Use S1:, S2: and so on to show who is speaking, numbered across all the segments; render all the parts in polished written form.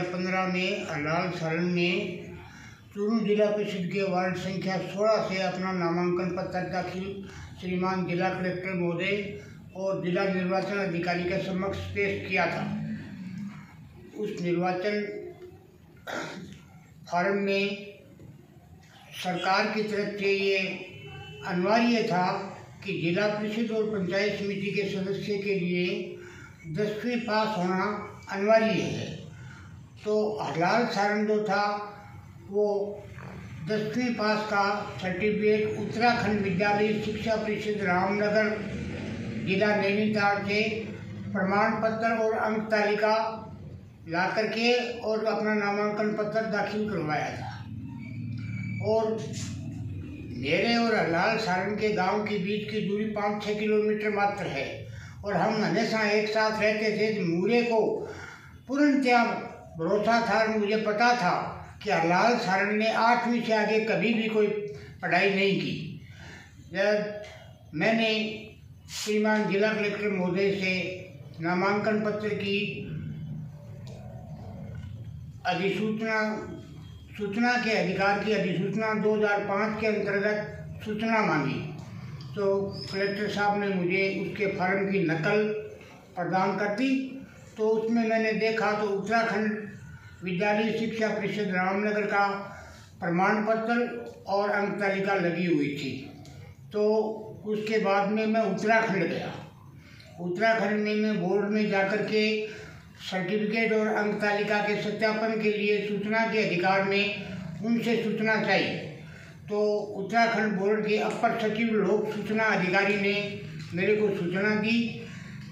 S1: 2015 में हरलाल सारण में चूरू जिला परिषद के वार्ड संख्या 16 से अपना नामांकन पत्र दाखिल श्रीमान जिला कलेक्टर महोदय और जिला निर्वाचन अधिकारी के समक्ष पेश किया था। उस निर्वाचन फॉर्म में सरकार की तरफ से ये अनिवार्य था कि जिला परिषद और पंचायत समिति के सदस्य के लिए 10वीं पास होना अनिवार्य है। तो हरलाल सारण जो था वो 10वीं पास का सर्टिफिकेट उत्तराखंड विद्यालय शिक्षा परिषद रामनगर जिला नैनीताल से प्रमाण पत्र और अंक तालिका ला करके और अपना नामांकन पत्र दाखिल करवाया था। और मेरे और हरलाल सारण के गांव के बीच की दूरी 5-6 किलोमीटर मात्र है और हम हमेशा एक साथ रहते थे। तो मुझे को पूर्णतया भरोसा था, मुझे पता था कि हरलाल सारण ने 8वीं से आगे कभी भी कोई पढ़ाई नहीं की। जब मैंने श्रीमान जिला कलेक्टर महोदय से नामांकन पत्र की सूचना के अधिकार की अधिसूचना 2005 के अंतर्गत सूचना मांगी, तो कलेक्टर साहब ने मुझे उसके फॉर्म की नकल प्रदान कर दी। तो उसमें मैंने देखा तो उत्तराखंड विद्यालय शिक्षा परिषद रामनगर का प्रमाण पत्र और अंक तालिका लगी हुई थी। तो उसके बाद में मैं उत्तराखंड गया। उत्तराखंड में मैं बोर्ड में जाकर के सर्टिफिकेट और अंक तालिका के सत्यापन के लिए सूचना के अधिकार में उनसे सूचना चाहिए। तो उत्तराखंड बोर्ड के अपर सचिव लोक सूचना अधिकारी ने मेरे को सूचना दी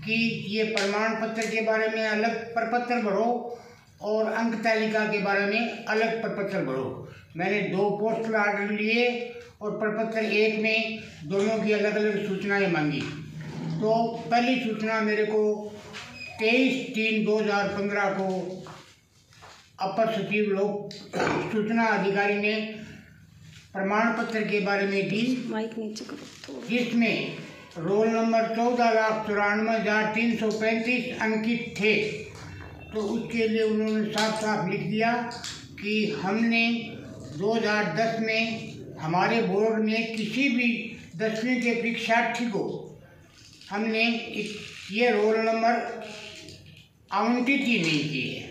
S1: कि ये प्रमाण पत्र के बारे में अलग प्रपत्र भरो और अंक तालिका के बारे में अलग प्रपत्र भरो। मैंने 2 पोस्टल आर्डर लिए और प्रपत्र 1 में दोनों की अलग अलग सूचनाएं मांगी। तो पहली सूचना मेरे को 23/3/2015 को अपर सचिव लोक सूचना अधिकारी ने प्रमाण पत्र के बारे में दी, जिसमें रोल नंबर 14,94,335 अंकित थे। तो उसके लिए उन्होंने साफ साफ लिख दिया कि हमने 2010 में हमारे बोर्ड में किसी भी 10वीं के परीक्षार्थी को हमने ये रोल नंबर आवंटित ही नहीं किए,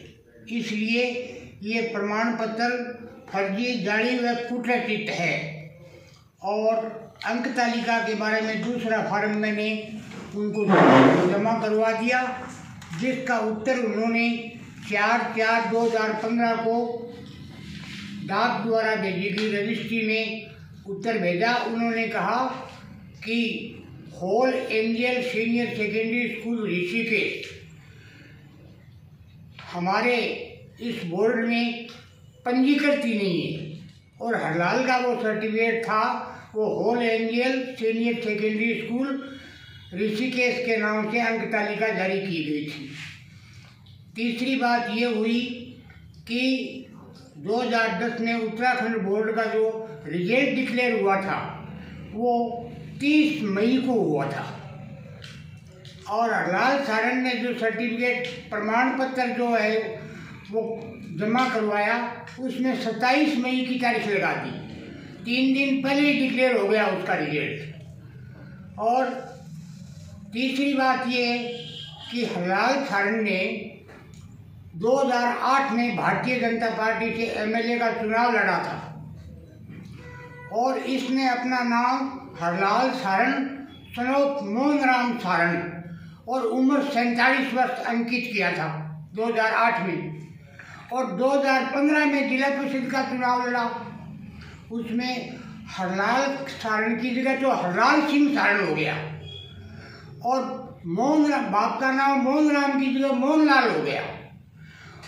S1: इसलिए ये प्रमाण पत्र फर्जी, जाली व कूटरचित है। और अंक तालिका के बारे में दूसरा फॉर्म मैंने उनको जमा करवा दिया, जिसका उत्तर उन्होंने 4/4/2015 को डाक द्वारा भेजी गई रजिस्ट्री में उत्तर भेजा। उन्होंने कहा कि holy angel senior secondary school Rishikesh हमारे इस बोर्ड में पंजीकृत ही नहीं है, और हरलाल का वो सर्टिफिकेट था वो holy angel senior secondary school Rishikesh के नाम से अंक तालिका जारी की गई थी। तीसरी बात ये हुई कि 2010 में उत्तराखंड बोर्ड का जो रिजल्ट डिक्लेयर हुआ था वो 30 मई को हुआ था, और हरलाल सारण ने जो सर्टिफिकेट प्रमाण पत्र जो है वो जमा करवाया उसमें 27 मई की तारीख लगा दी। 3 दिन पहले ही डिक्लेयर हो गया उसका रिजल्ट। और तीसरी बात ये कि हरलाल सारण ने 2008 में भारतीय जनता पार्टी से एमएलए का चुनाव लड़ा था, और इसने अपना नाम हरलाल सारण सनोत मोहनराम सारण और उम्र 47 वर्ष अंकित किया था 2008 में। और 2015 में जिला परिषद का चुनाव लड़ा, उसमें हरलाल सारण की जगह तो हरलाल सिंह सारण हो गया, और बाप का नाम मोहनराम की जगह मोहनलाल हो गया,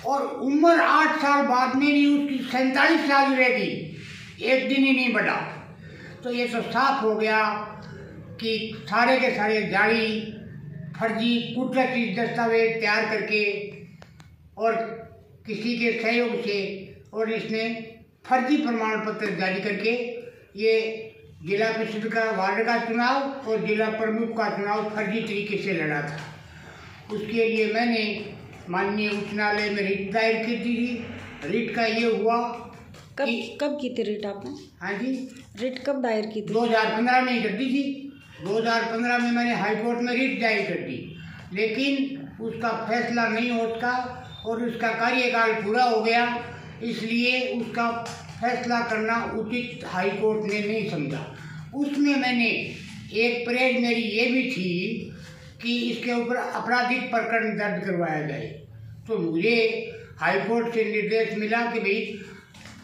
S1: और उम्र 8 साल बाद में भी उसकी 47 साल रह गई, एक दिन ही नहीं बढ़ा। तो ये तो साफ हो गया कि सारे के सारे जाली, फर्जी, कूटरचित दस्तावेज तैयार करके और किसी के सहयोग से और इसने फर्जी प्रमाण पत्र जारी करके ये जिला परिषद का वार्ड का चुनाव और जिला प्रमुख का चुनाव फर्जी तरीके से लड़ा था। उसके लिए मैंने माननीय उच्च न्यायालय में रिट दायर की थी। रिट का ये हुआ
S2: कब की थी रिट आपने?
S1: हाँ जी,
S2: रिट कब दायर की थी?
S1: 2015 में कर दी थी। 2015 में मैंने हाई कोर्ट में रिट दायर कर दी, लेकिन उसका फैसला नहीं हो सका और उसका कार्यकाल पूरा हो गया, इसलिए उसका फैसला करना उचित हाई कोर्ट ने नहीं समझा। उसमें मैंने एक प्रेज मेरी ये भी थी कि इसके ऊपर आपराधिक प्रकरण दर्ज करवाया जाए, तो मुझे हाई कोर्ट से निर्देश मिला कि भाई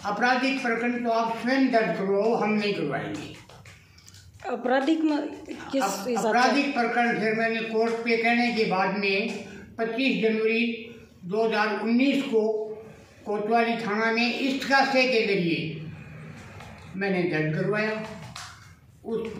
S1: आपराधिक प्रकरण तो आप स्वयं दर्ज करवाओ, हम नहीं करवाएंगे।
S2: आपराधिक
S1: आपराधिक प्रकरण फिर मैंने कोर्ट पे कहने के बाद में 25 जनवरी 2019 को कोतवाली थाना में इस्तिगासे के जरिए मैंने दर्ज करवाया। उस